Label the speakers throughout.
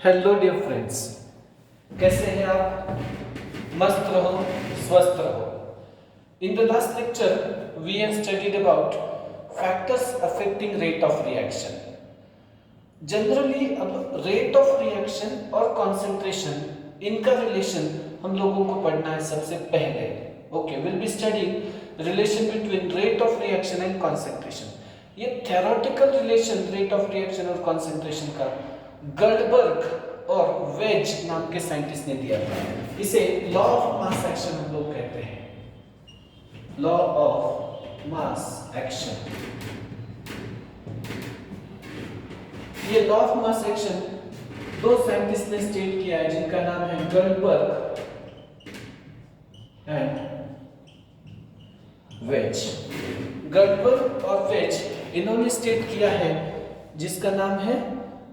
Speaker 1: Hello dear friends, कैसे हैं आप? मस्त रहो, स्वस्थ रहो। In the last lecture we have studied about factors affecting rate of reaction. Generally अब रेट ऑफ रिएक्शन और कंसंट्रेशन, इनका रिलेशन हम लोगों को पढ़ना है सबसे पहले। Okay, will be studying relation between rate of reaction and concentration. ये theoretical relation rate of reaction और कंसंट्रेशन का गॉल्डबर्ग और वेज नाम के साइंटिस्ट ने दिया था। इसे लॉ ऑफ मास एक्शन हम लोग कहते हैं। Law of mass action. ये लॉ ऑफ मास एक्शन दो साइंटिस्ट ने स्टेट किया है, जिनका नाम है गॉल्डबर्ग एंड वेज। गॉल्डबर्ग और वेज इन्होंने स्टेट किया है, जिसका नाम है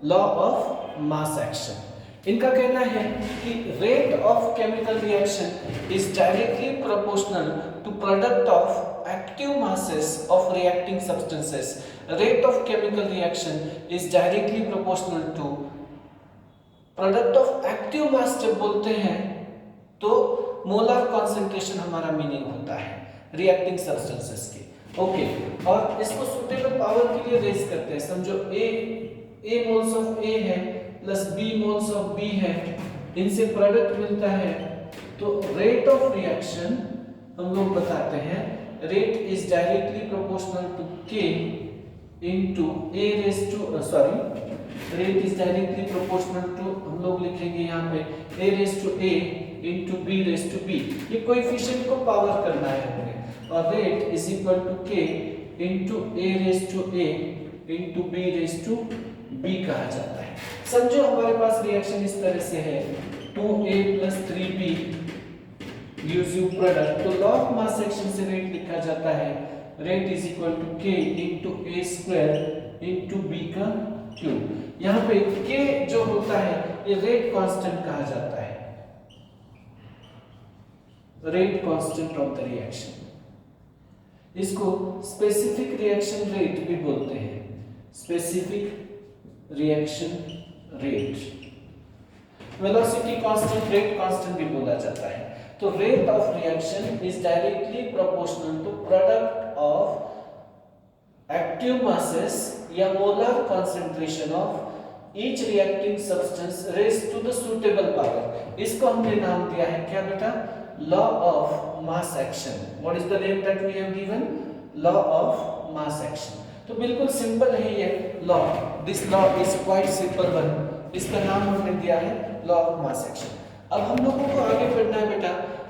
Speaker 1: लॉ ऑफ मास एक्शन। इनका कहना है कि rate of chemical reaction is directly proportional to product of active masses of reacting substances. Rate of chemical reaction is directly proportional to product of active mass। जब बोलते हैं तो molar concentration हमारा meaning होता है रिएक्टिंग सब्सटेंसेस की। Okay, और इसको सुटेबल पावर के लिए रेज करते हैं। समझो A मोल्स ऑफ A है plus B moles of B है, इनसे प्रोडक्ट मिलता है, तो रेट ऑफ रिएक्शन हम लोग बताते हैं rate is directly proportional to K into A raise to rate is directly proportional to, हम लोग लिखेंगे यहाँ पे A raise to A into B raise to B। ये कोएफिशिएंट को पावर करना है हमें, और rate is equal to K into A raise to A into B raise to B कहा जाता है। समझो हमारे पास रिएक्शन इस तरह से है 2A plus 3B gives you product, तो लॉ ऑफ मास एक्शन से रेट लिखा जाता है rate is equal to K into A square into B का क्यूब। यहाँ पे K जो होता है ये रेट कांस्टेंट कहा जाता है, rate constant of the reaction. इसको स्पेसिफिक रिएक्शन रेट भी बोलते हैं, specific reaction rate. Velocity constant, rate constant भी बोला जाता है। तो rate of reaction is directly proportional to product of active masses या molar concentration of each reacting substance raised to the suitable power. इसको हमने नाम दिया है क्या बेटा? Law of mass action. What is the name that we have given? Law of mass action. तो बिल्कुल सिंपल है ये law. This law is quite simple one. इसका नाम हमने दिया है लॉ ऑफ मास एक्शन। अब हम लोगों को आगे बढ़ना है बेटा,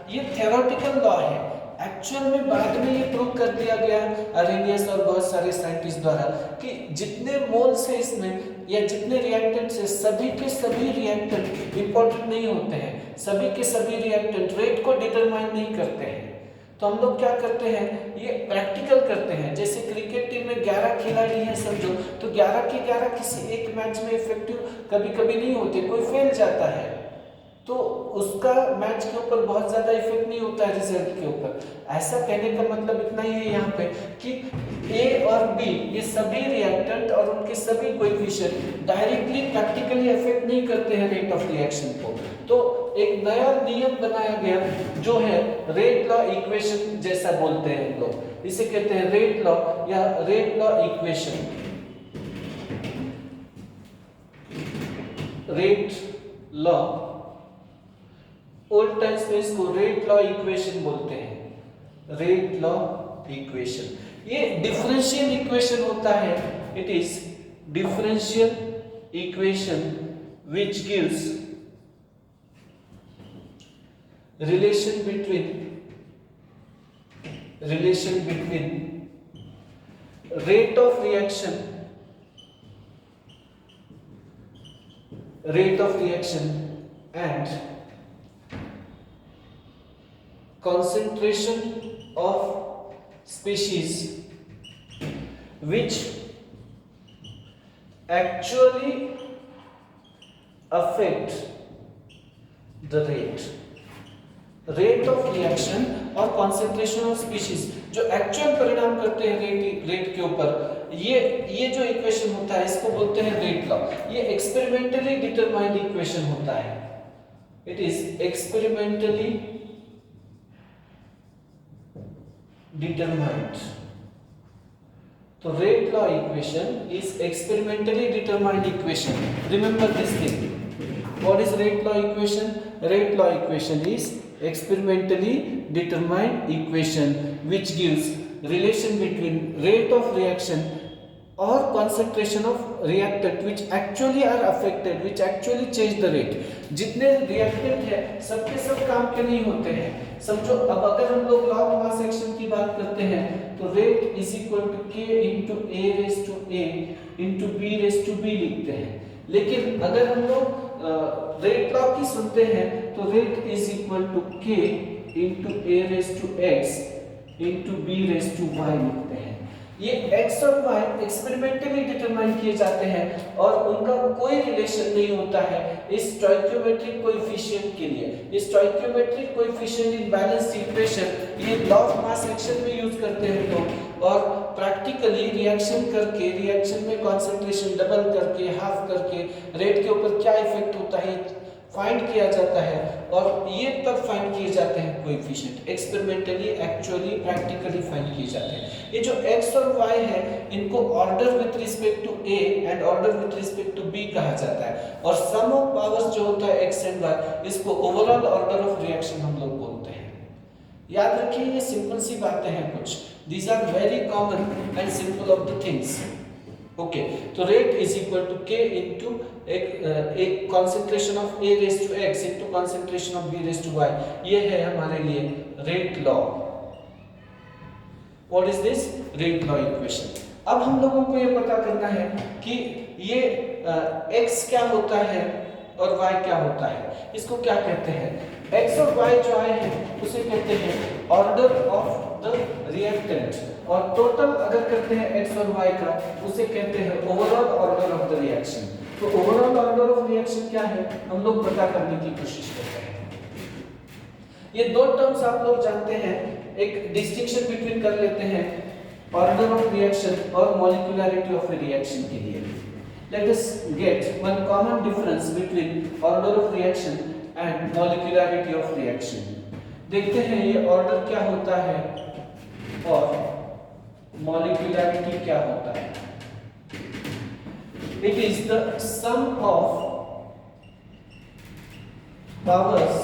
Speaker 1: ये थ्योरेटिकल लॉ है। एक्चुअल में बाद में ये प्रूव कर दिया गया अरेनियस और बहुत सारे साइंटिस्ट द्वारा कि जितने मोल्स है इसमें या जितने रिएक्टेंट्स है, सभी के सभी रिएक्टेंट इंपॉर्टेंट नहीं होते हैं। सभी के सभी रिएक्टेंट रेट को डिटरमाइन नहीं करते हैं। तो हम लोग क्या करते हैं, ये प्रैक्टिकल करते हैं। जैसे क्रिकेट टीम में 11 खिलाड़ी हैं समझो, तो 11 के 11 किसी एक मैच में इफेक्टिव कभी कभी नहीं होते, कोई फेल जाता है तो उसका मैच के ऊपर बहुत ज्यादा इफेक्ट नहीं होता है रिजल्ट के ऊपर। ऐसा कहने का मतलब इतना ही है यहाँ पे कि A और B ये सभी रिएक्टेंट और उनके सभी कोएफिशिएंट डायरेक्टली प्रैक्टिकली इफेक्ट नहीं करते हैं रेट ऑफ रिएक्शन को। तो एक नया नियम बनाया गया जो है रेट लॉ इक्वेशन जैसा बोलते हैं हम लोग, इसे कहते हैं रेट लॉ या rate law equation. Rate law, old times में इसको रेट लॉ इक्वेशन बोलते हैं, रेट लॉ इक्वेशन। ये डिफरेंशियल इक्वेशन होता है, it is differential equation which gives relation between rate of reaction and concentration of species which actually affect the rate of reaction और concentration of species जो actual परिणाम करते हैं rate के ऊपर, ये जो इक्वेशन होता है इसको बोलते हैं रेट लॉ। ये एक्सपेरिमेंटली डिटरमाइंड इक्वेशन होता है। It is experimentally determined. तो rate law equation is experimentally determined equation. Remember this thing. What is rate law equation? Rate law equation is experimentally determined equation which gives relation between rate of reaction or concentration of reactant which actually are affected, which actually change the rate. जितने reactant है सबके सब काम के नहीं होते हैं। समझो, अब अगर हम लोग log mass action की बात करते हैं तो rate is equal to k into a raised to a into b raised to b लिखते हैं। लेकिन अगर हम लोग रेट लॉ की सुनते हैं तो rate is equal to k into A raise to x into B raise to y लिखते हैं। ये x और y एक्सपेरिमेंटली डिटरमाइन किए जाते हैं और उनका कोई रिलेशन नहीं होता है इस स्टोइकियोमेट्रिक कोएफिशिएंट के लिए। इस स्टोइकियोमेट्रिक कोएफिशिएंट इन बैलेंस्ड इक्वेशन ये लॉ ऑफ मास एक्शन में यूज करते हैं लोग, और प्रैक्टिकली रिएक्शन करके, रिएक्शन में कंसंट्रेशन डबल करके, हाफ करके रेट के ऊपर क्या इफेक्ट होता है फाइंड किया जाता है, और ये तब फाइंड किए जाते हैं coefficient experimentally, actually practically find किए जाते हैं। ये जो x और y है इनको order with respect to a and order with respect to b कहा जाता है, और सम ऑफ पावर्स जो होता है x एंड y इसको ओवरऑल ऑर्डर ऑफ रिएक्शन हम लोग बोलते हैं। याद रखिए ये सिंपल सी बातें हैं कुछ। These are very common and simple of the things. Okay, तो rate is equal to k into एक concentration of a raise to x into concentration of b raise to y। ये है हमारे लिए rate law. What is this? Rate law equation. अब हम लोगों को ये पता करना है कि ये x क्या होता है और y क्या होता है। इसको क्या कहते हैं? x और y जो आए हैं उसे कहते हैं ऑर्डर ऑफ द रिएक्टेंट, और टोटल अगर करते हैं x और y का उसे कहते हैं overall order of the reaction. तो ओवरऑल ऑर्डर ऑफ रिएक्शन क्या है हम लोग पता करने की कोशिश करते हैं। ये दो टर्म्स आप लोग जानते हैं, एक डिस्टिंक्शन बिटवीन कर लेते हैं ऑर्डर ऑफ रिएक्शन और मॉलिक्यूलरिटी ऑफ ए रिएक्शन के लिए। Let us get one common difference between order of reaction and molecularity of reaction. देखते हैं ये ऑर्डर क्या होता है और मॉलिक्यूलरिटी क्या होता है। It is the sum of powers,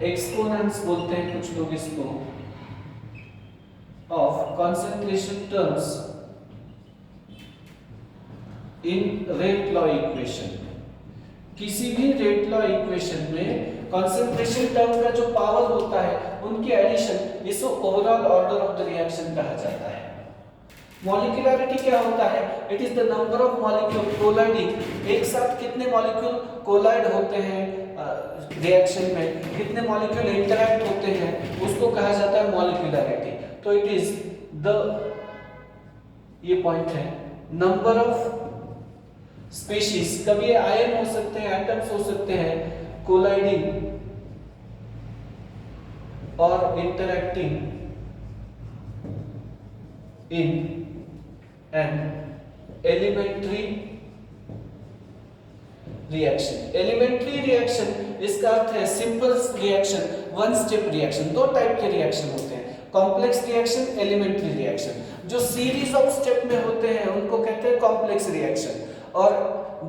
Speaker 1: exponents बोलते हैं कुछ लोग इसको, of concentration terms in rate law equation. किसी भी रेट लॉ इक्वेशन में कंसंट्रेशन टर्म का जो पावर होता है उनके एडिशन, इसको overall order of the reaction कहा जाता है। मॉलिक्यूलरिटी क्या होता है? It is the number of molecule colliding. एक साथ कितने मॉलिक्यूल कोलाइड होते हैं रिएक्शन में, कितने मॉलिक्यूल इंटरैक्ट होते हैं, उसको कहा जाता है मॉलिक्यूलरिटी। तो इट इज द, ये पॉइंट है, नंबर ऑफ स्पीशीज, कभी आयन हो सकते हैं, एटम्स हो सकते हैं, कोलाइडिंग और interacting in an elementary reaction. Elementary reaction इसका अर्थ है simple reaction, one step reaction. दो टाइप के रिएक्शन होते हैं, कॉम्प्लेक्स रिएक्शन, एलिमेंट्री रिएक्शन। जो सीरीज ऑफ स्टेप में होते हैं उनको कहते हैं कॉम्प्लेक्स रिएक्शन, और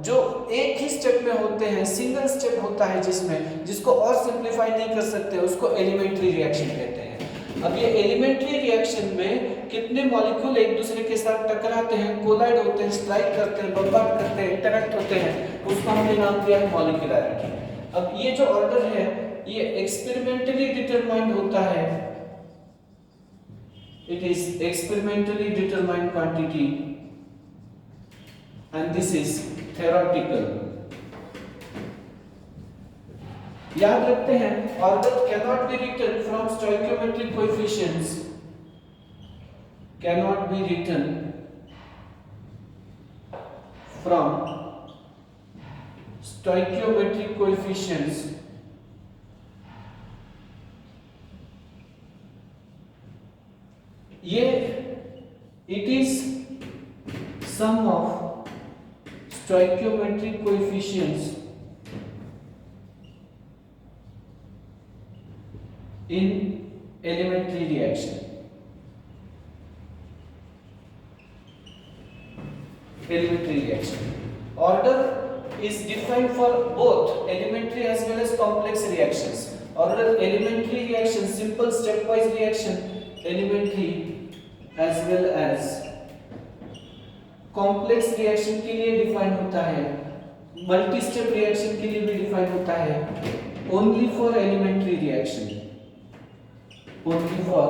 Speaker 1: जो एक ही स्टेप में होते हैं, सिंगल स्टेप होता है जिसमें, जिसको और सिंपलीफाई नहीं कर सकते, उसको एलिमेंट्री रिएक्शन कहते हैं। अब ये एलिमेंट्री रिएक्शन में कितने मॉलिक्यूल एक दूसरे के साथ टकराते हैं, कोलाइड होते हैं, स्ट्राइक करते हैं, बम्बार्ड करते हैं, इंटरैक्ट होते हैं, उसको हमने नाम दिया है मॉलिक्यूलरिटी। अब ये जो ऑर्डर है ये एक्सपेरिमेंटली डिटरमाइंड होता है, it is experimentally determined quantity and this is theoretical। याद रखते हैं order cannot be written from stoichiometric coefficients, cannot be written from stoichiometric coefficients ये sum of stoichiometric coefficients in elementary reaction. Elementary reaction. Order is defined for both elementary as well as complex reactions. Order elementary reaction, simple stepwise reaction, elementary as well as complex reaction के लिए define होता है, multi step reaction के लिए भी define होता है. Only for elementary reaction. Only for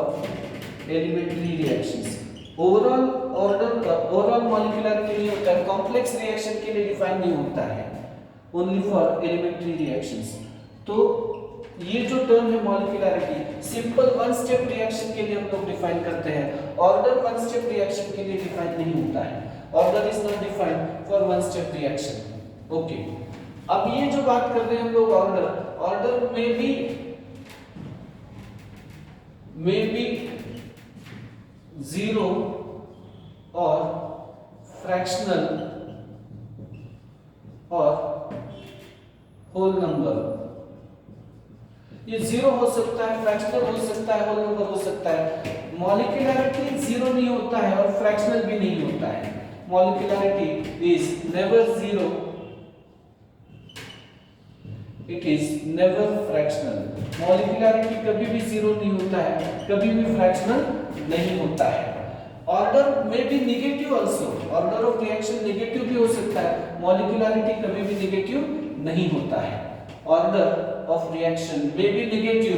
Speaker 1: elementary reactions. Overall molecular के लिए होता है, कॉम्प्लेक्स रिएक्शन के लिए डिफाइन नहीं होता है, ओनली फॉर एलिमेंट्री रिएक्शंस. तो ये जो टर्म है molecularity, simple one step reaction के लिए हम लोग डिफाइन करते हैं. ऑर्डर वन स्टेप रिएक्शन के लिए डिफाइन नहीं होता है. Order is not defined for one step reaction. Okay, अब ये जो बात कर रहे हैं हम लोग ऑर्डर में भी जीरो और फ्रैक्शनल और होल नंबर. ये जीरो हो सकता है, फ्रैक्शनल हो सकता है, होल नंबर हो सकता है. मॉलिक्यूलरिटी जीरो नहीं होता है और फ्रैक्शनल भी नहीं होता है. Molecularity is never zero, it is never fractional. Molecularity कभी भी जीरो नहीं होता है, कभी भी फ्रैक्शनल नहीं होता है. ऑर्डर में भी negative also, order of reaction negative भी हो सकता है. मॉलिक्यूलरिटी कभी भी नेगेटिव नहीं होता है. ऑर्डर ऑफ रिएक्शन में भी negative,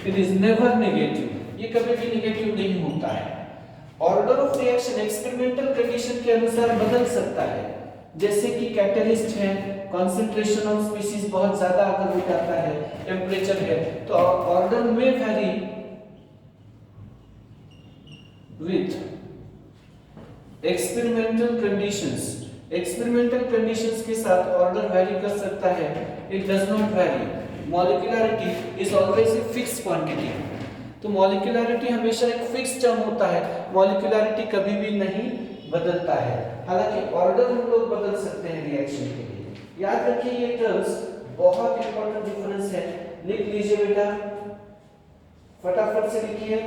Speaker 1: it is never negative. ये कभी भी नेगेटिव नहीं होता है. Order of reaction experimental condition के अनुसार बदल सकता है. जैसे कि कैटलिस्ट है, कंसंट्रेशन ऑफ स्पीशीज बहुत ज्यादा अगर हो जाता है, टेम्परेचर है, तो ऑर्डर में vary with experimental conditions. Experimental conditions के साथ ऑर्डर वैरी कर सकता है. It does not vary. Molecularity is always a fixed quantity. तो मॉलिक्यूलरिटी हमेशा एक फिक्स टर्म होता है. मॉलिक्यूलरिटी कभी भी नहीं बदलता है. हालांकि ऑर्डर हम लोग बदल सकते हैं रिएक्शन के लिए. याद रखिए ये टर्म्स बहुत इंपॉर्टेंट डिफरेंस है. लिख लीजिए बेटा, फटाफट से लिखिए.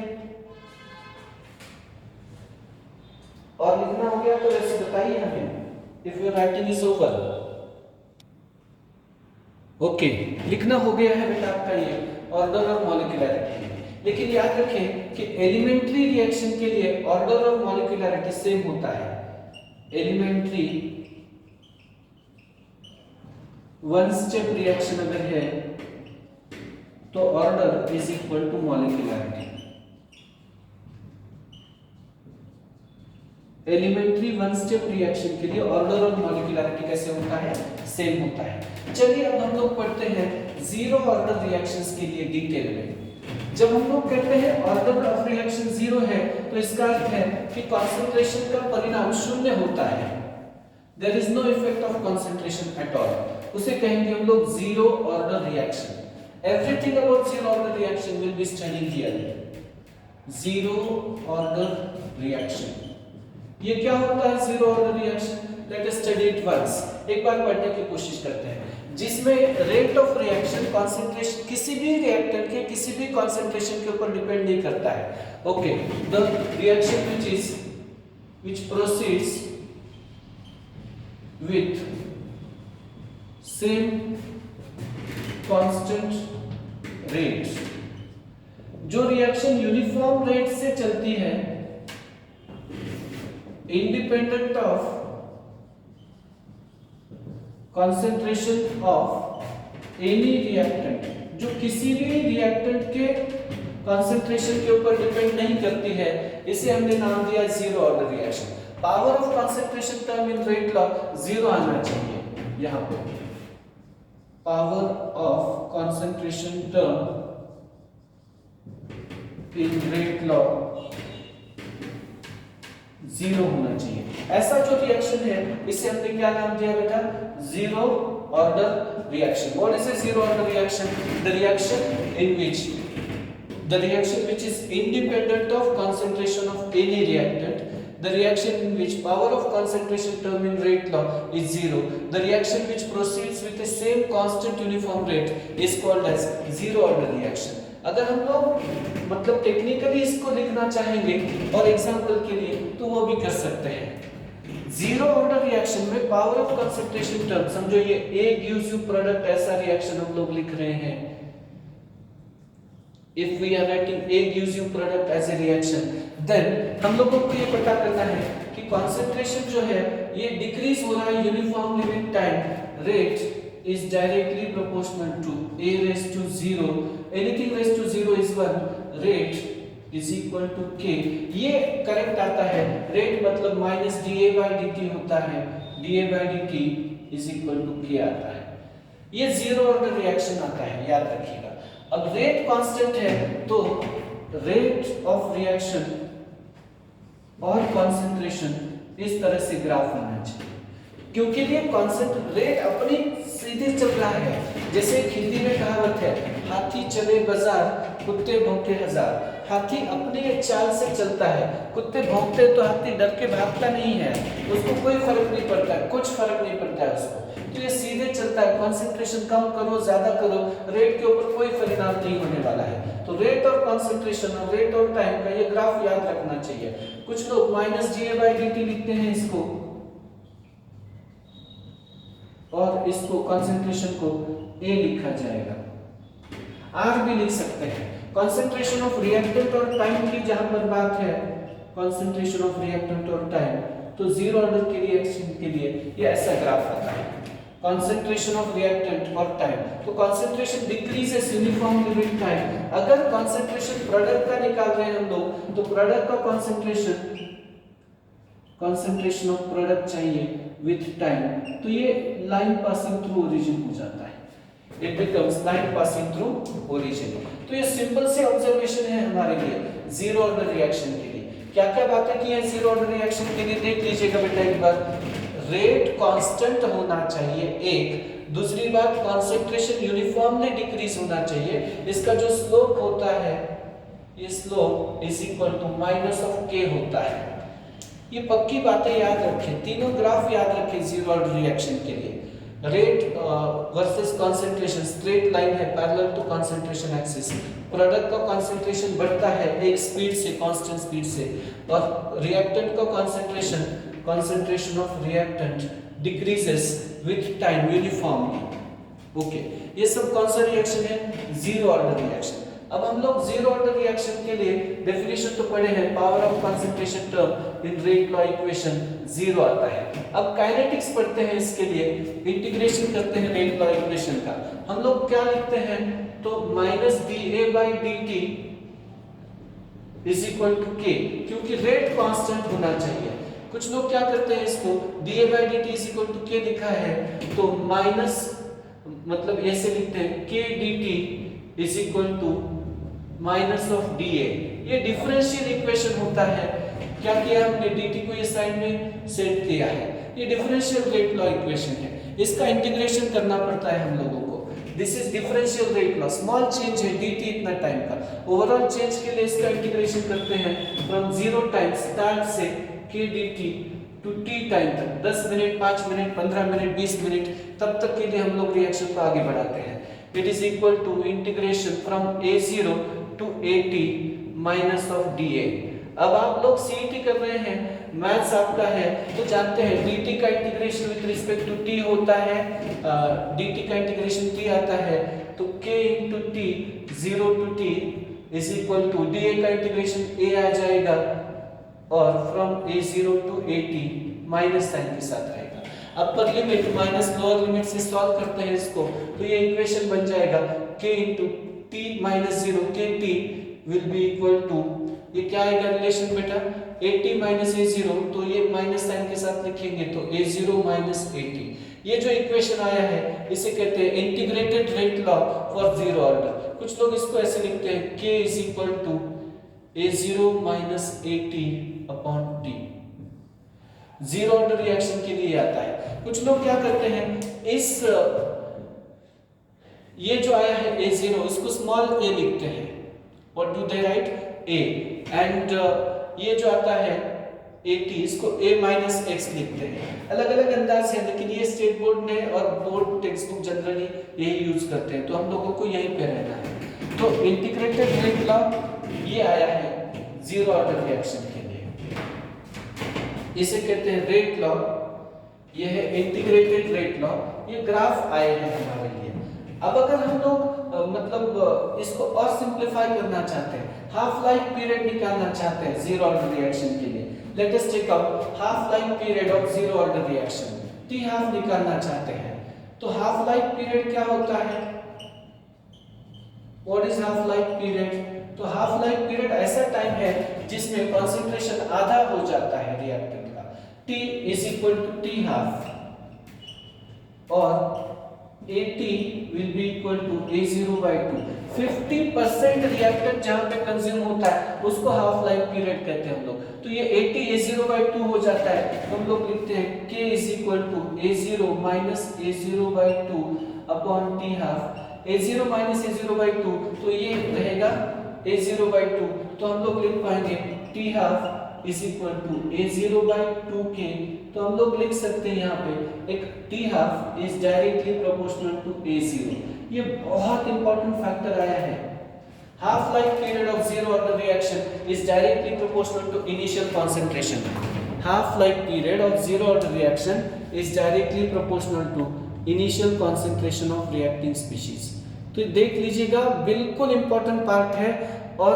Speaker 1: और लिखना हो गया तो वैसे बताइए हमें. If your writing is over. Okay, लिखना हो गया है बेटा आपका ये ऑर्डर और मॉलिक्यूलरिटी. लेकिन याद रखें कि एलिमेंट्री रिएक्शन के लिए ऑर्डर और मॉलिक्यूलरिटी सेम होता है. एलिमेंट्री वन स्टेप रिएक्शन अगर है तो order is equal to molecularity. Elementary one step reaction के लिए ऑर्डर और मॉलिक्यूलरिटी कैसे होता है? सेम होता है. चलिए अब हम लोग पढ़ते हैं जीरो ऑर्डर रिएक्शंस के लिए डिटेल में. जब हम लोग कहते हैं ऑर्डर ऑफ रिएक्शन जीरो है तो इसका अर्थ है कि कंसंट्रेशन का परिणाम शून्य होता है. There is no effect of concentration at all. उसे कहेंगे हम लोग zero order reaction. Everything about zero order reaction will be studied here. Zero order reaction ये क्या होता है? Zero order reaction. Let us study it once. एक बार पढ़ने की कोशिश करते हैं. जिसमें रेट ऑफ रिएक्शन कंसंट्रेशन किसी भी रिएक्टेंट के किसी भी कंसंट्रेशन के ऊपर डिपेंड नहीं करता है. Okay, the reaction which proceeds with same constant rate. जो रिएक्शन यूनिफॉर्म रेट से चलती है independent of concentration of any reactant, जो किसी भी रिएक्टेंट के कंसंट्रेशन के ऊपर डिपेंड नहीं करती है, इसे हमने नाम दिया zero order reaction. Power of concentration term in rate law zero आना चाहिए यहां पे. Power of concentration term in rate law zero होना चाहिए. ऐसा जो रिएक्शन है इसे हमने क्या नाम दिया बेटा? Zero order reaction. What is a zero order reaction? The reaction which is independent of concentration of any reactant. The reaction in which power of concentration term in rate law is zero. The reaction which proceeds with the same constant uniform rate is called as zero order reaction. अगर हम लोग मतलब technically इसको लिखना चाहेंगे और example के लिए तो वो भी कर सकते हैं। जीरो ऑर्डर रिएक्शन में पावर ऑफ कंसंट्रेशन टर्म, समझो ये A gives you प्रोडक्ट, ऐसा रिएक्शन हम लोग लिख रहे हैं। If we are writing A gives you product as a reaction, then हम लोगों को ये पता करना है कि कंसंट्रेशन जो है ये डिक्रीज हो रहा है uniformly with time, rate is directly proportional to A raised to 0, anything raised to 0 is 1, rate is equal to K। ये करेक्ट आता है, रेट मतलब माइनस dA by dt होता है, dA by dt is equal to K आता है। ये zero order reaction आता है, याद रखिएगा। अब रेट कांस्टेंट है तो रेट ऑफ रिएक्शन और कंसंट्रेशन इस तरह से ग्राफ होना चाहिए, क्योंकि ये रेट अपनी सीधे चल रहा है। जैसे हिंदी में कहावत है, हाथी चले बाजार कुत्ते भौंके हजार। हाथी अपने चाल से चलता है, कुत्ते भौंकते तो हाथी डर के भागता नहीं है, उसको कोई फर्क नहीं पड़ता, कुछ फर्क नहीं पड़ता है उसको, तो ये सीधे चलता है। कंसंट्रेशन कम करो ज्यादा करो, रेट के ऊपर कोई परिणाम नहीं होने वाला है। तो रेट और कंसंट्रेशन और रेट और टाइम का ये ग्राफ याद रखना चाहिए। कुछ लोग माइनस dA by dt लिखते हैं इसको, और इसको कंसंट्रेशन को A लिखा जाएगा, R भी लिख सकते हैं। कंसंट्रेशन ऑफ रिएक्टेंट और टाइम की जहां पर बात है, कंसंट्रेशन ऑफ रिएक्टेंट और टाइम, तो जीरो ऑर्डर के रिएक्शन के लिए ये ऐसा ग्राफ आता है। कंसंट्रेशन ऑफ रिएक्टेंट और टाइम, तो concentration decreases uniformly with time. अगर कंसंट्रेशन प्रोडक्ट का निकाल रहे हैं हम लोग, तो प्रोडक्ट का कंसंट्रेशन ऑफ प्रोडक्ट चाहिए विद टाइम, तो ये लाइन पासिंग थ्रू ओरिजिन हो जाता है, it becomes line passing through origin. तो ये सिंपल से ऑब्जर्वेशन है हमारे लिए जीरो ऑर्डर रिएक्शन के लिए। क्या क्या बातें की हैं जीरो ऑर्डर रिएक्शन के लिए, देख लीजिएगा बेटा एक बार। रेट कांस्टेंट होना चाहिए एक, दूसरी बात कंसंट्रेशन यूनिफॉर्मली डिक्रीज होना चाहिए, इसका जो स्लोप होता है ये slope is equal to minus of K होता है। ये पक्की बातें याद रखें, तीनों ग्राफ याद रखें जीरो ऑर्डर रिएक्शन के लिए। Rate versus concentration straight line है parallel to concentration axis. Product का कंसंट्रेशन बढ़ता है एक स्पीड से, कांस्टेंट स्पीड से, और रिएक्टेंट का concentration of reactant decreases with time uniformly. Okay, ये सब कौन सा रिएक्शन है, जीरो ऑर्डर रिएक्शन। अब हम लोग जीरो ऑर्डर रिएक्शन के लिए डेफिनेशन तो पढ़े हैं, power of concentration term in rate law equation zero आता है। अब काइनेटिक्स पढ़ते हैं, इसके लिए इंटीग्रेशन करते हैं रेट लॉ इक्वेशन का। हम लोग क्या लिखते हैं, तो minus dA by dt is equal to K, क्योंकि रेट कांस्टेंट होना चाहिए। कुछ लोग क्या करते हैं, इसको dA by dt is equal to K लिखा है तो माइनस मतलब ऐसे लिखते हैं K dt is equal to minus of dA। ये डिफरेंशियल इक्वेशन होता है। क्या किया हमने, dt को ये साइड में सेट किया है, ये डिफरेंशियल रेट लॉ इक्वेशन है, इसका इंटीग्रेशन करना पड़ता है हम लोगों को। This is differential rate law, small change है dt इतना टाइम का, ओवरऑल चेंज के लिए इसका इंटीग्रेशन करते हैं फ्रॉम 0 टाइम स्टार्ट से K dt to t time तक, 10 मिनट 5 मिनट 15 मिनट 20 मिनट तब तक के लिए हम लोग रिएक्शन को आगे बढ़ाते हैं। It is equal to integration from A0 to AT minus of dA। अब आप लोग CET कर रहे हैं, मैथ्स आपका है तो जानते हैं dt का integration with respect to t होता है, dt का इंटीग्रेशन t आता है, तो K into t 0 to t is equal to dA का इंटीग्रेशन A आ जाएगा और from A0 to AT minus sign के साथ रहेगा। Upper limit minus lower limit से सॉल्व करते हैं इसको, तो ये इक्वेशन बन जाएगा K into t minus 0 KT will be equal to, ये क्या आएगा रिलेशन बेटा, AT minus A0, तो ये माइनस साइन के साथ लिखेंगे तो A0 minus AT। ये जो इक्वेशन आया है इसे कहते हैं integrated rate law for zero order. कुछ लोग इसको ऐसे लिखते हैं K is equal to A0 minus AT upon T। Zero order reaction के लिए आता है। कुछ लोग क्या करते हैं, इस ये जो आया है A0 इसको स्मॉल a लिखते हैं। What do they right? A। And ये जो आता है AT इसको A-x लिखते हैं। अलग अलग अंदाज है, लेकिन ये स्टेट बोर्ड ने और बोर्ड टेक्स्ट बुक जनरली यही यूज करते हैं, तो हम लोगों को यहीं पे रहना है। तो इंटीग्रेटेड रेट लॉ ये आया है जीरो ऑर्डर रिएक्शन के लिए, इसे कहते हैं रेट लॉ। ये है इंटीग्रेटेड रेट लॉ। ये ग्राफ आए हैं हमारे लिए। अब अगर हम लोग मतलब इसको और सिंपलीफाई करना चाहते हैं, हाफ लाइफ पीरियड निकालना चाहते हैं जीरो ऑर्डर रिएक्शन के लिए, let us take out half life period of zero order reaction. T half निकालना चाहते हैं, तो हाफ लाइफ पीरियड क्या होता है? What is half life period? तो हाफ लाइफ पीरियड ऐसा टाइम है जिसमें कंसंट्रेशन आधा हो जाता है रिएक्टेंट का। T is equal to T half और AT will be equal to A0 by 2। 50% reactant जहां पे कंज्यूम होता है उसको हाफ लाइफ पीरियड कहते हैं हम लोग। तो ये AT A0 by 2 हो जाता है, तो हम लोग लिखते हैं K is equal to A0 minus A0 by 2 upon T half। A0 minus A0 by 2, तो ये रहेगा A0 by 2, तो हम लोग लिख पाएंगे T half is equal to A0 by 2K। तो हम लोग लिख सकते हैं यहाँ पे एक T half is directly proportional to A0। ये बहुत इंपॉर्टेंट फैक्टर आया है। Half life period of zero order reaction is directly proportional to initial concentration. Half life period of zero order reaction is directly proportional to initial concentration of reacting species. तो देख लीजिएगा, बिल्कुल important part है और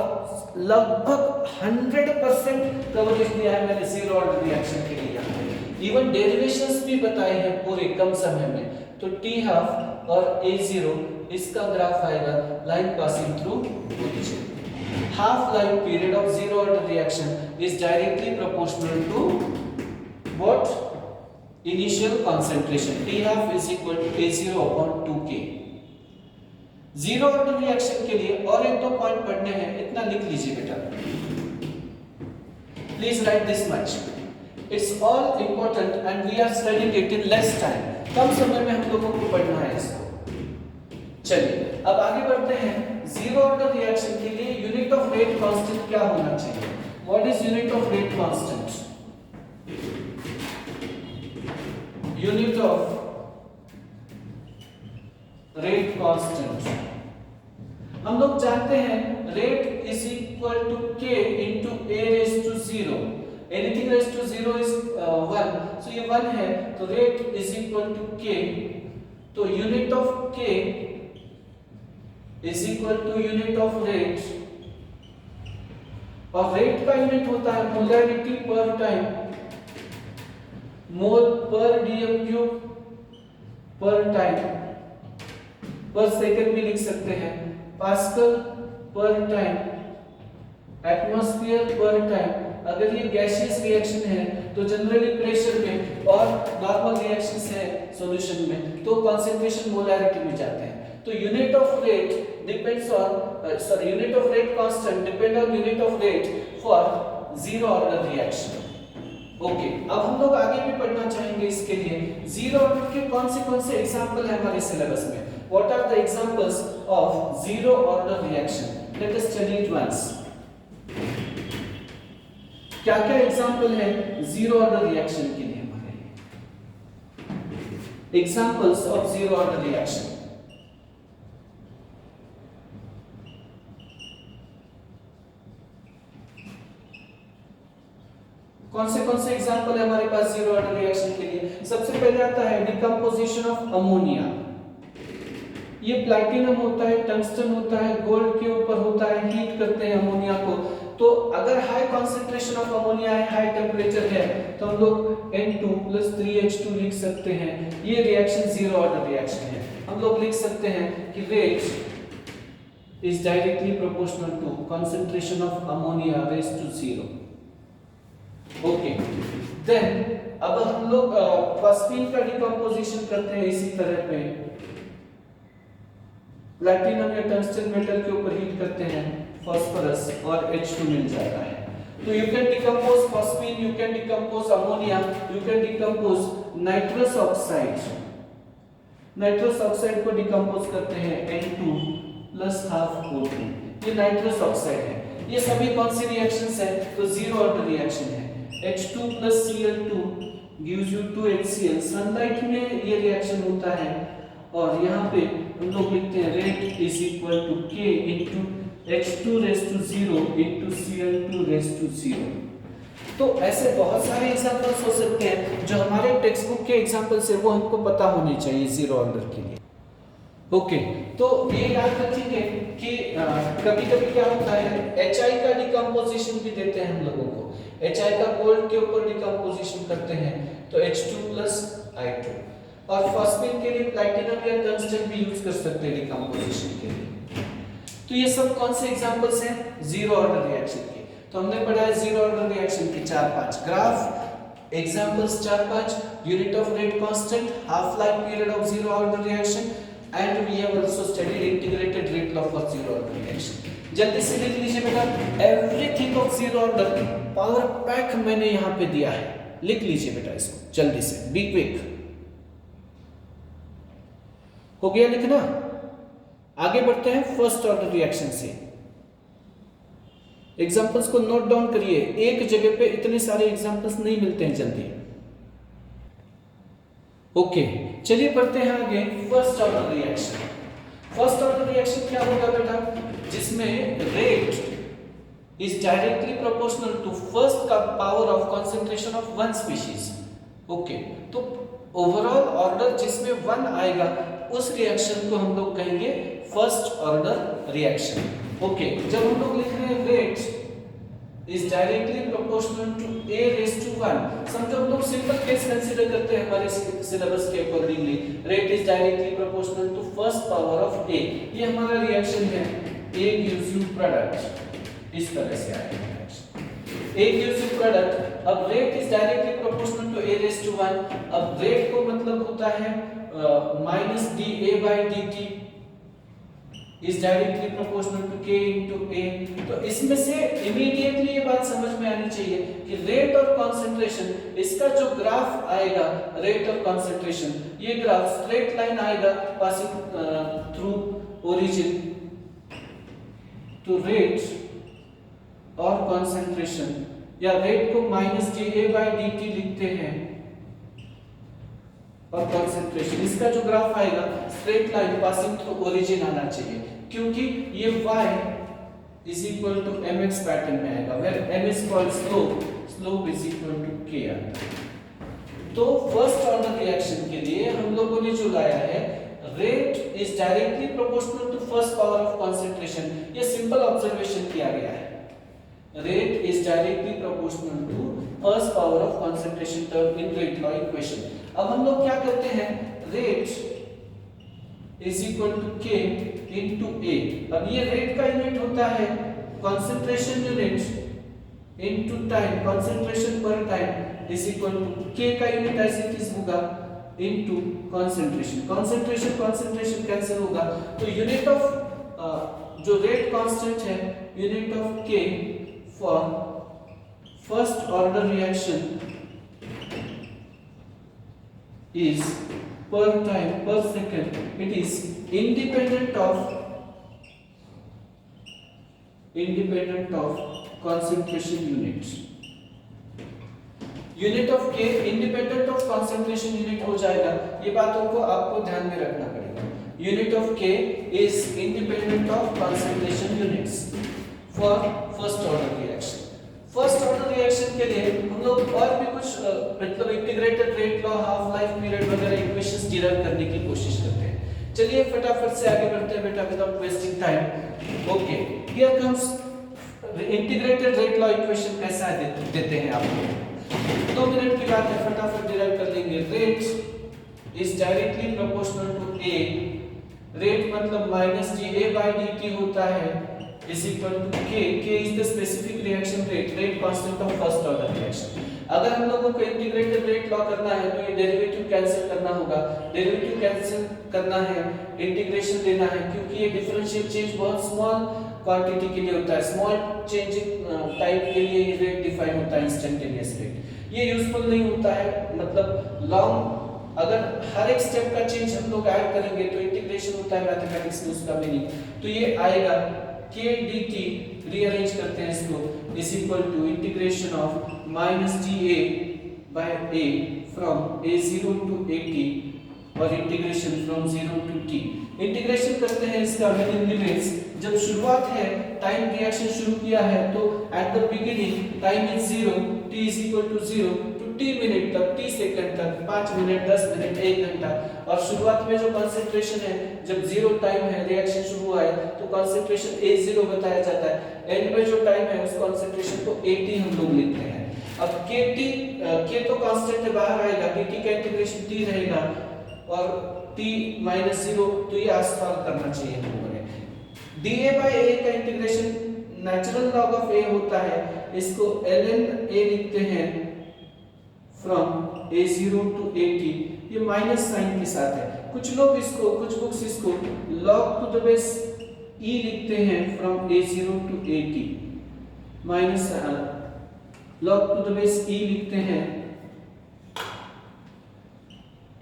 Speaker 1: लगभग 100% coverage दिया है मैंने जीरो ऑर्डर रिएक्शन के लिए। इवन डेरिवेशंस भी बताए हैं पूरे कम समय में। तो टी हाफ और A0 इसका ग्राफ आएगा line passing through origin. Half life period of zero order reaction is directly proportional to what? Initial concentration. T half is equal to A0 upon 2K। Zero order reaction के लिए और एक दो point पढ़ने हैं, इतना लिख लीजिए बेटा, please write this much. It's all important and we are studying it in less time. कम समय में हम लोगों को पढ़ना है इसको। चलिए अब आगे बढ़ते हैं। जीरो ऑर्डर रिएक्शन के लिए यूनिट ऑफ रेट कांस्टेंट क्या होना चाहिए? What is unit of rate constant? Unit of rate constant हम लोग जानते हैं rate is equal to K into A raised to 0। Anything raised to 0 is 1, so ये 1 है, तो rate is equal to K। तो unit of K is equal to unit of rate, और rate का यूनिट होता है मोलैरिटी पर time, mole पर dm क्यूब पर टाइम, पर सेकंड भी लिख सकते हैं, पास्कल पर टाइम, एटमॉस्फेयर पर टाइम। अगर ये गैसियस रिएक्शन है तो जनरली प्रेशर में, और नॉर्मल रिएक्शंस है सॉल्यूशन में तो कंसंट्रेशन मोलैरिटी में जाते हैं। तो unit of rate depends on unit of rate constant depend on unit of rate for zero order reaction. Okay, अब हम लोग आगे भी पढ़ना चाहेंगे इसके लिए जीरो ऑर्डर के कौन से एग्जांपल है हमारे सिलेबस में। What are the examples of zero order reaction? Let us study it once. क्या क्या एग्जांपल है जीरो ऑर्डर रिएक्शन के लिए हमारे? Examples of zero order reaction. कौन से एग्जांपल है हमारे पास जीरो ऑर्डर रिएक्शन के लिए? सबसे पहले आता है डिकम्पोजिशन ऑफ अमोनिया। ये प्लैटिनम होता है, टंगस्टन होता है, गोल्ड के ऊपर होता है, हीट करते हैं अमोनिया को। तो अगर हाई कंसंट्रेशन ऑफ अमोनिया है, हाई टेम्परेचर है, तो हम लोग N2 + 3H2 लिख सकते हैं। ये रिएक्शन जीरो ऑर्डर रिएक्शन है। हम लोग लिख सकते हैं कि rate is directly proportional to concentration of ammonia raised to 0। Okay, then अब हम लोग फॉस्फीन का डिकम्पोजिशन करते हैं इसी तरह पे। प्लैटिनम या टंगस्टन मेटल के ऊपर हीट करते हैं, फास्फोरस और H2 मिल जाता है। तो you can decompose phosphine, you can decompose ammonia, you can decompose nitrous oxide. Nitrous oxide को डिकम्पोज करते हैं N2 प्लस हाफ O2, ये नाइट्रस ऑक्साइड है। ये सभी कौन सी रिएक्शंस है? तो जीरो ऑर्डर रिएक्शन है। H2 plus Cl2 gives you 2HCl। Sunlight में ये रिएक्शन होता है और यहाँ पे हम लोग लिखते हैं rate is equal to K into H2 raise to 0 into Cl2 raise to 0। तो ऐसे बहुत सारे एग्जांपल्स हो सकते हैं जो हमारे टेक्स्ट बुक के एग्जांपल्स है वो हमको पता होने चाहिए जीरो ऑर्डर के लिए। ओके, तो ये याद रखिए कि कभी-कभी क्या होता है HI का डिकम्पोजिशन भी देते हैं हम लोगों को। HI का गोल्ड के ऊपर डिकम्पोजिशन करते हैं तो H2 प्लस I2, और फॉस्फेट के लिए प्लैटिनम या टंगस्टन भी यूज कर सकते हैं डिकम्पोजिशन के लिए। तो ये सब कौन से एग्जांपल्स हैं जीरो ऑर्डर रिएक्शन के। तो हमने पढ़ा है जीरो ऑर्डर रिएक्शन के 4-5 graph, examples 4-5, unit of rate constant, half life period of zero order reaction, and we have also studied integrated rate law for zero order reaction. जल्दी से लिख लीजिए बेटा, everything of zero order power pack मैंने यहां पे दिया है, लिख लीजिए बेटा इसको जल्दी से, बी क्विक। हो गया लिखना? आगे बढ़ते हैं फर्स्ट ऑर्डर रिएक्शन से। एग्जांपल्स को नोट डाउन करिए, एक जगह पे इतने सारे एग्जांपल्स नहीं मिलते हैं जल्दी। ओके, चलिए पढ़ते हैं आगे first order reaction. First order reaction क्या होगा बेटा? जिसमें rate is directly proportional to first का power of concentration of one species. Okay, तो ओवरऑल ऑर्डर जिसमें 1 आएगा उस रिएक्शन को हम लोग कहेंगे फर्स्ट ऑर्डर रिएक्शन। ओके, जब हम लोग लिख रहे हैं rate is directly proportional to a raise to 1, समझो हम लोग सिंपल केस कंसीडर करते हैं हमारे सिलेबस के accordingly. Rate is directly proportional to first power of a, ये हमारा रिएक्शन है। a gives you प्रोडक्ट, इस तरह से आएगा reaction. a gives you product. अब rate is directly proportional to a raise to 1। अब रेट को मतलब होता है minus da/dt is directly proportional to k into a। तो इसमें से इमीडिएटली ये बात समझ में आनी चाहिए कि रेट और कंसंट्रेशन, इसका जो ग्राफ आएगा रेट और कंसंट्रेशन, ये ग्राफ स्ट्रेट लाइन आएगा passing through origin to rate और कंसंट्रेशन, या रेट को माइनस da/dt लिखते हैं और कंसंट्रेशन, इसका जो ग्राफ आएगा straight line passing through origin आना चाहिए, क्योंकि ये y is equal to mx pattern में आएगा, where m is called slope, slope is equal to k आता है। तो फर्स्ट ऑर्डर रिएक्शन के लिए हम लोगों ने जो लाया है rate is directly proportional to first power of concentration, ये सिंपल ऑब्जर्वेशन किया गया है। Rate is directly proportional to first power of concentration term in rate law equation. अब हम लोग क्या करते हैं, rate is equal to k into a। अब ये रेट का यूनिट होता है concentration unit into time, concentration पर time is equal to k का यूनिट एज इट इज होगा into concentration, concentration concentration cancel होगा, तो यूनिट ऑफ जो रेट कांस्टेंट है, unit of k for first order reaction is per time per second, it is independent of concentration unit। Unit of k independent of concentration unit हो जाएगा, ये बातों को आपको ध्यान में रखना पड़ेगा। Unit of k is independent of concentration units for first order reaction. First order reaction के लिए हम लोग और भी कुछ मतलब integrated rate law, half life period वगैरह इक्वेशंस डिराइव करने की कोशिश करते हैं। चलिए फटाफट से आगे बढ़ते हैं बेटा without wasting time. Okay, here comes integrated rate law equation कैसा देते हैं आपको, 2 मिनट की बात है, फटाफट डिराइव कर लेंगे। Rate is directly proportional to a, rate मतलब माइनस da/dt होता है is equal to k, k is the specific reaction rate, rate constant of first order reaction। अगर हम लोगों को इंटीग्रेटेड रेट लॉ करना है तो ये डेरिवेटिव कैंसिल करना होगा, डेरिवेटिव कैंसिल करना है, इंटीग्रेशन लेना है, क्योंकि ये डिफरेंशियल चेंज बहुत स्मॉल क्वांटिटी के लिए होता है, स्मॉल चेंजिंग टाइप के लिए ये रेट डिफाइन होता है इंस्टेंटेनियस रेट। ये यूजफुल नहीं होता है, मतलब लॉन्ग अगर हर एक स्टेप का चेंज हम लोग ऐड करेंगे तो इंटीग्रेशन होता है मैथमेटिक्स में उसका मीनिंग, तो ये आएगा k dt, रीअरेंज करते हैं इसको, is equal to integration of minus dA by a from a0 to at और integration from 0 to t। Integration करते हैं इसका विद इन लिमिट्स, जब शुरुआत है टाइम रिएक्शन शुरू किया है तो at the beginning time is 0, t is equal to 0 to t minute तक, t सेकंड तक, 5 मिनट, 10 मिनट, 1 घंटा। और शुरुआत में जो कंसंट्रेशन है, जब 0 टाइम है रिएक्शन शुरू हुआ है तो कंसंट्रेशन a0 बताया जाता है, एंड में जो टाइम है उस कंसंट्रेशन को at हम लोग लिखते हैं। अब kt k तो कांस्टेंट है, बाहर आएगा, dt का इंटीग्रेशन t रहेगा और t माइनस 0, तो ये आसपास करना चाहिए हम लोगों ने। dA by a का integration natural log of a होता है, इसको ln a लिखते हैं फ्रॉम a0 टू at, ये माइनस साइन के साथ है। कुछ लोग इसको, कुछ बुक्स इसको log to the base e लिखते हैं from a0 to at, minus log to the base e लिखते हैं,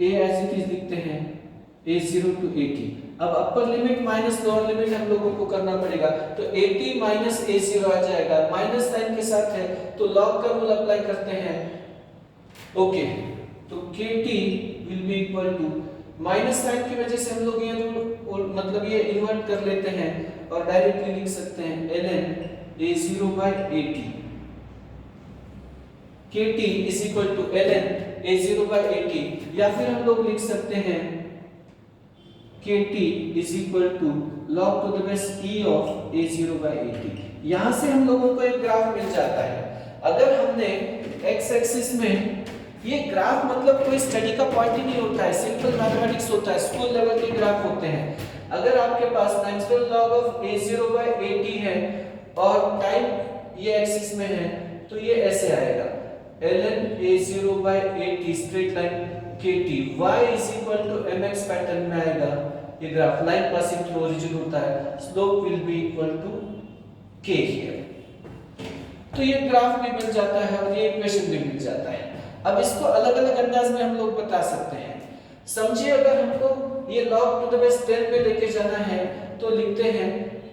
Speaker 1: a एज इट इज लिखते हैं a0 टू at। अब upper limit minus lower limit हम लोगों को करना पड़ेगा, तो at माइनस a0 आ जाएगा, माइनस साइन के साथ है तो log का रूल अप्लाई करते हैं। ओके, तो kt will be equal to, minus sign की वजह से हम लोग ये रूल मतलब ये इन्वर्ट कर लेते हैं और डायरेक्टली लिख सकते हैं ln a0 by at। kt is equal to ln a0 by at, या फिर हम लोग लिख सकते हैं kt is equal to log to the base e of a0 by at। यहां से हम लोगों को एक ग्राफ मिल जाता है। अगर हमने x एक्सिस में, ये ग्राफ मतलब कोई स्टडी का पॉइंट ही नहीं होता है, सिंपल मैथमेटिक्स होता है, स्कूल लेवल के ग्राफ होते हैं। अगर आपके पास natural log of a0 by at है और टाइम ये एक्सिस में है तो ये ऐसे आएगा, ln a0 by at straight line kt, y is equal to mx pattern में आएगा ये graph, line passing through origin होता है, slope will be equal to k here. तो ये ग्राफ भी मिल जाता है और ये इक्वेशन भी मिल जाता है। अब इसको अलग अलग अंदाज में हम लोग बता सकते हैं। समझिए अगर हमको ये log टू द बेस 10 पे लेके जाना है तो लिखते हैं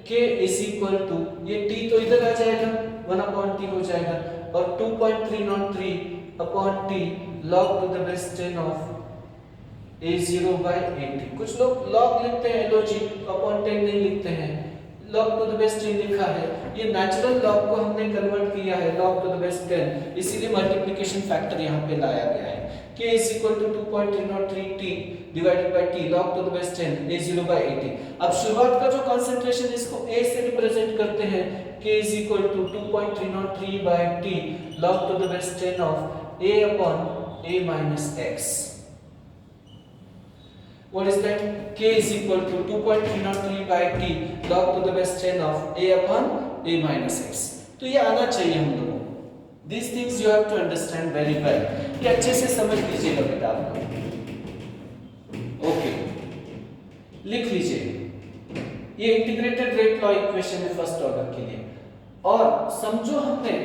Speaker 1: k इज इक्वल टू, ये t तो इधर आ जाएगा, 1/t हो जाएगा और 2.303 upon t log to the base 10 of a0 by at। कुछ लोग log लिखते हैं log अपॉन 10 नहीं लिखते हैं, log टू द बेस 10 लिखा है, ये नेचुरल log को हमने कन्वर्ट किया है log टू द बेस 10, इसीलिए मल्टीप्लिकेशन फैक्टर यहाँ पे लाया गया है। k is equal to 2.303t divided by t log to the base 10 a0 by at। अब शुरुआत का जो कंसंट्रेशन इसको a से रिप्रेजेंट करते हैं, k is equal to 2.303 by t log to the base 10 of a upon a minus x। What is that? K is equal to 2.303 by t log to the base 10 of a upon a minus x। तो ये आना चाहिए हम लोगों को। These things you have to understand very well। ये अच्छे से समझ लीजिएगा बेटा आप लोग। ओके, लिख लीजिए, ये इंटीग्रेटेड रेट लॉ इक्वेशन है फर्स्ट ऑर्डर के लिए। और समझो हमने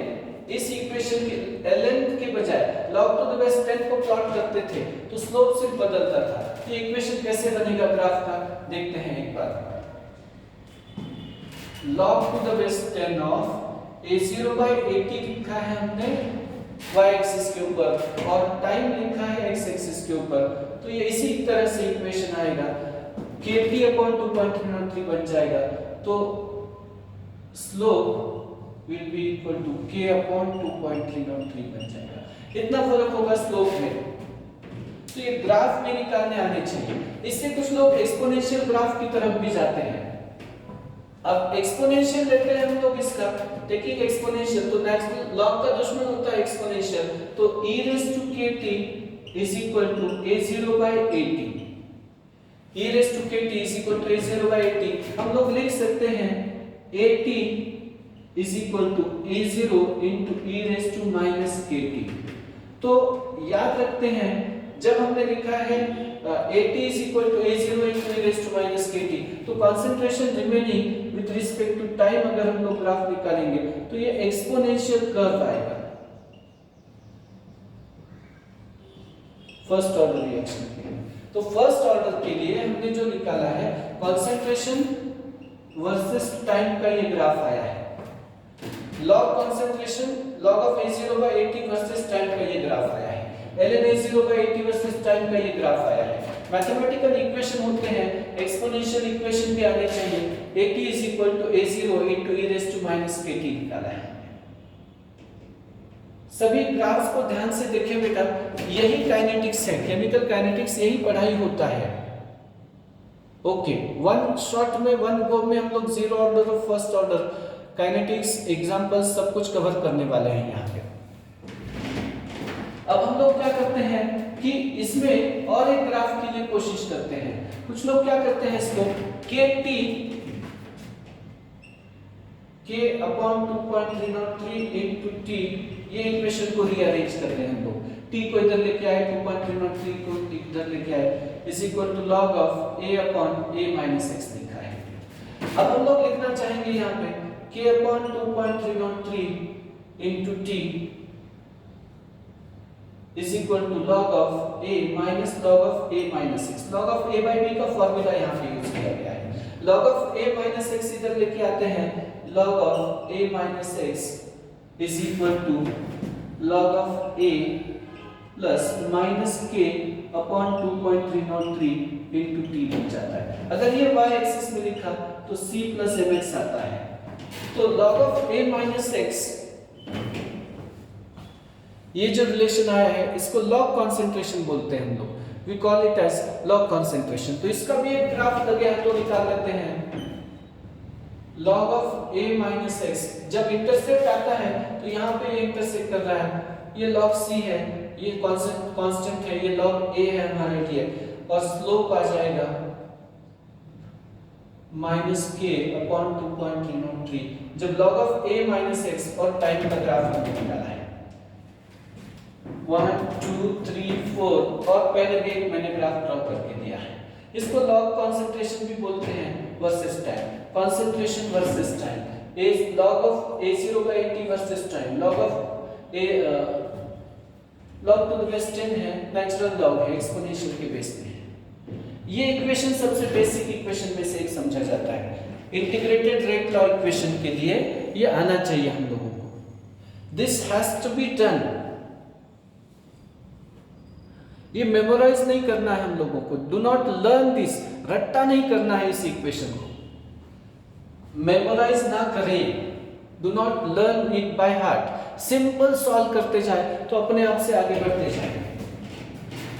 Speaker 1: इस इक्वेशन के ln के बजाय log टू द बेस 10 को प्लॉट करते थे तो स्लोप सिर्फ बदलता था। ये इक्वेशन कैसे बनेगा ग्राफ का देखते हैं एक बार। log to the base 10 of a0 by at लिखा है हमने y एक्सिस के ऊपर और टाइम लिखा है x एक्सिस के ऊपर, तो ये इसी तरह से इक्वेशन आएगा, kt upon 2.303 बन जाएगा, तो slope will be equal to k upon 2.303 बन जाएगा। इतना फर्क होगा स्लोप में, तो ये ग्राफ में निकालने आने चाहिए। इससे कुछ लोग एक्सपोनेंशियल ग्राफ की तरफ भी जाते हैं। अब एक्सपोनेंशियल लेते हैं हम लोग इसका, टेकिंग एक्सपोनेंशियल, तो नेचुरल लॉग का दुश्मन होता है एक्सपोनेंशियल, तो e raised to kt is equal to a0 by at। e raised to kt is equal to a0 by at हम लोग लिख सकते हैं at is equal to a0 into e raised to minus kt। तो याद रखते हैं जब हमने लिखा है at is equal to a0 into e raised to minus kt, तो concentration remaining with respect to time अगर हम लोग ग्राफ निकालेंगे तो ये एक्सपोनेंशियल कर्व आएगा फर्स्ट ऑर्डर रिएक्शन के लिए। तो फर्स्ट ऑर्डर के लिए हमने जो निकाला है कंसंट्रेशन वर्सेस टाइम का ये ग्राफ आया है। Log concentration log of A0/80 versus time का ये ग्राफ आया है। ln A0/80 वर्सेस टाइम का ये ग्राफ आया है। मैथमेटिकल इक्वेशन होते हैं, एक्सपोनेंशियल इक्वेशन भी आने चाहिए। AT = A0 * e⁻kt निकाला है। सभी ग्राफ्स को ध्यान से देखें बेटा, यही काइनेटिक्स है, केमिकल काइनेटिक्स यही पढ़ाई होता है। ओके, वन शॉट में वन गो में हम लोग जीरो ऑर्डर और फर्स्ट ऑर्डर काइनेटिक्स एग्जांपल्स सब कुछ कवर करने वाले हैं यहाँ पे। अब हम लोग क्या करते हैं कि इसमें और एक ग्राफ के लिए कोशिश करते हैं। कुछ लोग क्या करते हैं इसको KT K/2.303 * T ये इक्वेशन को रीअरेंज करते हैं हम लोग। T को इधर लेके आए, 2.303 को इधर लेके आए = log of A/A-x लिखा है। अब हम लोग लिखना चाहेंगे यहाँ पे K/2.303 * T log of A minus log of A-x। log of A/B का फॉर्मूला यहाँ पे यूज किया गया है। log of A-x इधर लेके आते हैं, log of A-x log of A plus minus K/2.303 * T बन जाता है। अगर ये y एक्सिस में लिखा तो C plus mx आता है। तो log of A-x ये जो रिलेशन आया है इसको लॉग कंसंट्रेशन बोलते हैं हम लोग। We call it as log concentration. तो इसका भी एक ग्राफ लगे हैं तो निकाल लेते हैं। log of A-x जब इंटरसेप्ट आता है तो यहाँ पे ये इंटरसेक्ट कर रहा है, ये log C है, ये कांस्टेंट है, ये log A है हमारे लिए, और स्लोप आ जाएगा -K/2.303 जब log of A-x और टाइम का ग्राफ हमने निकाला है। 1 2 3 4 और पहले भी एक मैंने ग्राफ ड्रॉ करके दिया है। इसको लॉग कंसंट्रेशन भी बोलते हैं versus time. Concentration versus time is log of A0/80 versus time. log of A log to the base 10 है, नेचुरल लॉग है, एक्सपोनेंशियल के बेस पे है। ये इक्वेशन सबसे बेसिक इक्वेशन में से एक समझा जाता है। इंटीग्रेटेड रेट लॉ इक्वेशन के लिए ये आना चाहिए हम लोगों को। This has to be done. ये मेमोराइज नहीं करना है हम लोगों को। डू नॉट लर्न दिस, रट्टा नहीं करना है इस इक्वेशन को, मेमोराइज ना करें। Do not learn it by heart. Simple solve करते जाए तो अपने आप से आगे बढ़ते जाएंगे।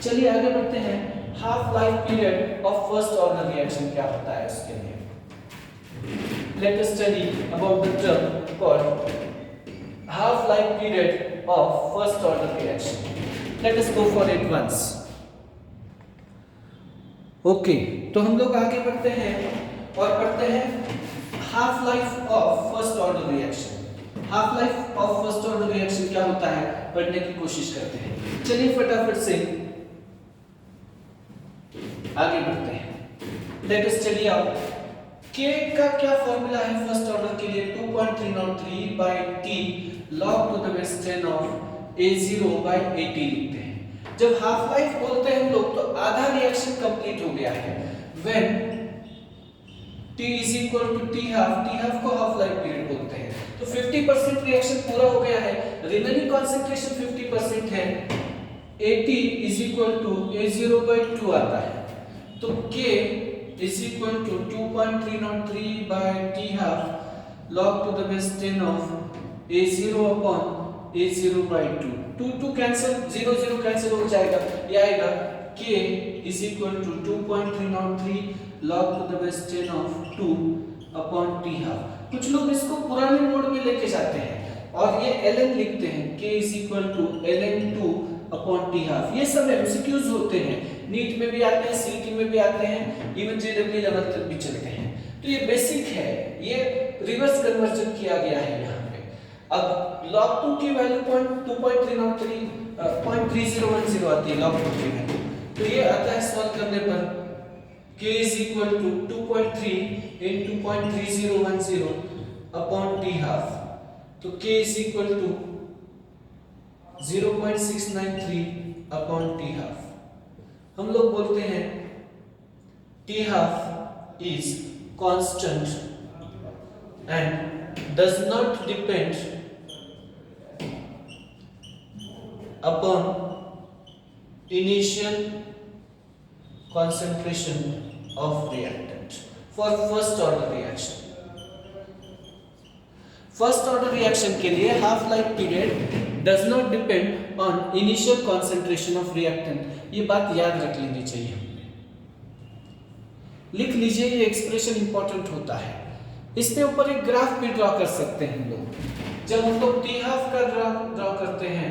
Speaker 1: चलिए आगे बढ़ते हैं। Half life period of first order reaction क्या होता है उसके लिए। Let us study about the term called half life period of first order reaction. Let us go for it once. Okay, तो हम लोग आगे बढ़ते हैं और पढ़ते हैं half life of first order reaction. Half life of first order reaction क्या होता है पढ़ने की कोशिश करते हैं। चलिए फटाफट से आगे बढ़ते हैं। Late us study out K का क्या फॉर्मूला है फर्स्ट ऑर्डर के लिए। 2.303/T log to the base 10 of A0/80 लिखते हैं। जब हाफ लाइफ बोलते हैं हम लोग तो आधा रिएक्शन कंप्लीट हो गया है। When T = T half को हाफ लाइफ पीरियड बोलते हैं। तो 50% रिएक्शन पूरा हो गया है, रिमेनिंग कंसंट्रेशन 50% है। AT = A0/2 आता है। तो K = 2.303/T half log to the base 10 of A0/A0/2। 2 cancel, 0 cancel हो जाएगा, ये आएगा K = 2.303 log to the base 10 of 2/T half। कुछ लोग इसको पुराने मोड में लेके जाते हैं और ये ln लिखते हैं। K = ln 2/T half। ये सब MCQs होते हैं, नीट में भी आते हैं, सीटी में भी आते हैं, इवन JEE लेवल तक भी चलते हैं। तो ये बेसिक है, ये रिवर्स कन्वर्जन किया गया है यहाँ पे। अब log 2 की वैल्यू 0.3010 आती है log 2 की वैल्यू। तो ये आता है सॉल्व करने पर K = 2.3 into 0.3010 upon t half, तो k is equal to 0.693 upon t half। हम लोग बोलते हैं t half is constant and does not depend upon initial concentration of reactant for first order reaction। First order reaction के लिए half life period does not depend on initial concentration of reactant. ये बात याद रख लेनी चाहिए, लिख लीजिए, ये एक्सप्रेशन इंपॉर्टेंट होता है। इसके ऊपर एक ग्राफ भी ड्रॉ कर सकते हैं हम लोग। जब हम लोग टी हाफ का ड्रॉ करते हैं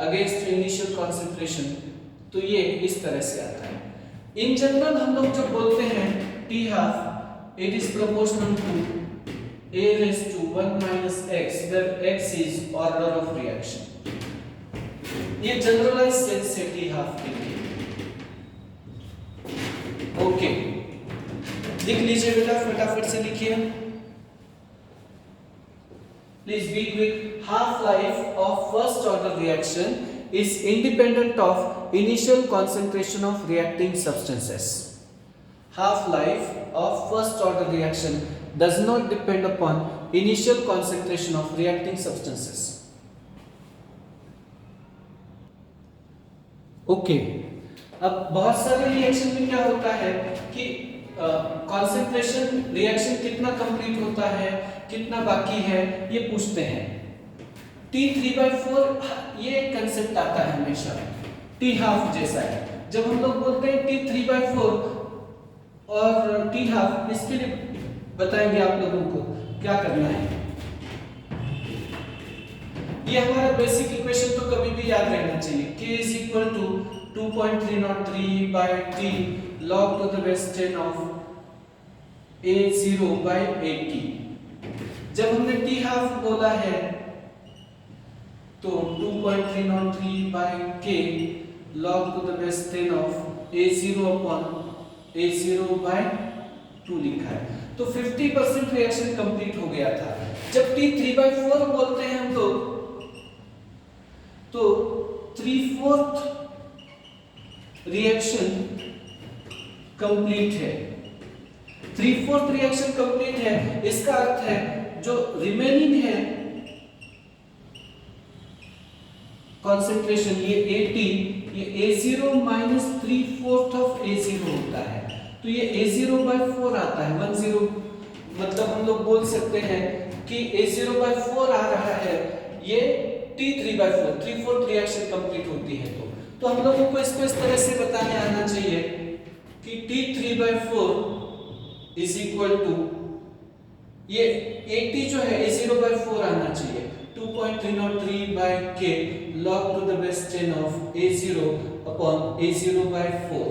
Speaker 1: अगेंस्ट इनिशियल कॉन्सेंट्रेशन, तो ये इस तरह से आता है। इन जनरल हम लोग जब बोलते हैं T half, it is proportional to a raised to 1 minus x, where x is order of reaction। ये जनरलाइज सेंस है टी हाफ के लिए। ओके, लिख लीजिए बेटा, फटाफट से लिखिए, please be quick. Half life of first order reaction is independent of initial concentration of reacting substances। Half life of first order reaction does not depend upon initial concentration of reacting substances। Okay, अब बहुत सारे reaction में क्या होता है कि concentration reaction कितना complete होता है, कितना बाकी है, ये पूछते हैं। T3/4 ये कंसेप्ट आता है हमेशा, टी हाफ जैसा है। जब हम लोग बोलते हैं T3/4 और टी हाफ, इसके लिए बताएंगे आप लोगों को क्या करना है। ये हमारा बेसिक इक्वेशन तो कभी भी याद रहना चाहिए। K is equal to 2.303/t log to the base 10 of A0/80। जब हमने टी हाफ बोला है तो 2.303/k log to the base 10 of A0/2 लिखा है। तो 50% रिएक्शन कंप्लीट हो गया था। जब T3/4 बोलते हैं हम लोग, तो 3/4 रिएक्शन कंप्लीट है। 3/4 रिएक्शन कंप्लीट है, इसका अर्थ है जो रिमेनिंग है कॉन्सेंट्रेशन, ये 80, ये A0 माइनस 3/4 ऑफ A0 होता है। तो ये A0/4 आता है। 10 मतलब हम लोग बोल सकते हैं कि A0/4 आ रहा है, ये T3/4, 3/4 रिएक्शन कंप्लीट होती है। तो हम लोगों को इसको इस तरह से बताने आना चाहिए कि T3/4 इज इक्वल टू, ये 80 जो है A0/4 आना चाहिए, 2.303/k log to the base 10 of A0 upon A0/4।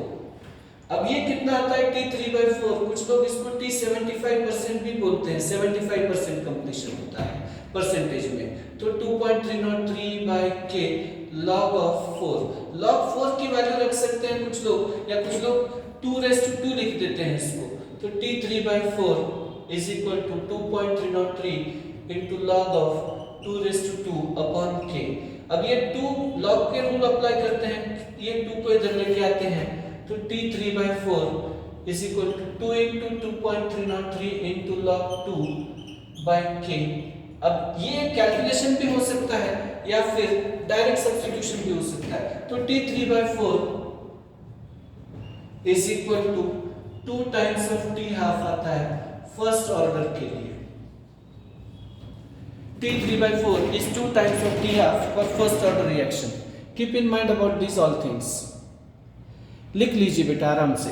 Speaker 1: अब ये कितना आता है T3/4? कुछ लोग इसको T75% भी बोलते हैं, 75% कंप्लीशन होता है परसेंटेज में। तो 2.303/k log of 4, log 4 की वैल्यू रख सकते हैं कुछ लोग, या कुछ लोग 2/2 लिख देते हैं इसको। तो T3/4 is equal to 2.303 into log of 2/2 upon k। अब ये 2 log के रूल अप्लाई करते हैं, ये 2 को इधर लेके आते हैं, तो T3/4 is equal to 2 into 2.303 into log 2/k। अब ये कैलकुलेशन भी हो सकता है या फिर डायरेक्ट सब्स्टिट्यूशन भी हो सकता है। तो T3/4 is equal to 2 times of T half आता है फर्स्ट ऑर्डर के लिए। T3/4 is 2 times of T half for first order reaction। Keep in mind about these all things। लिख लीजिए बेटा आराम से।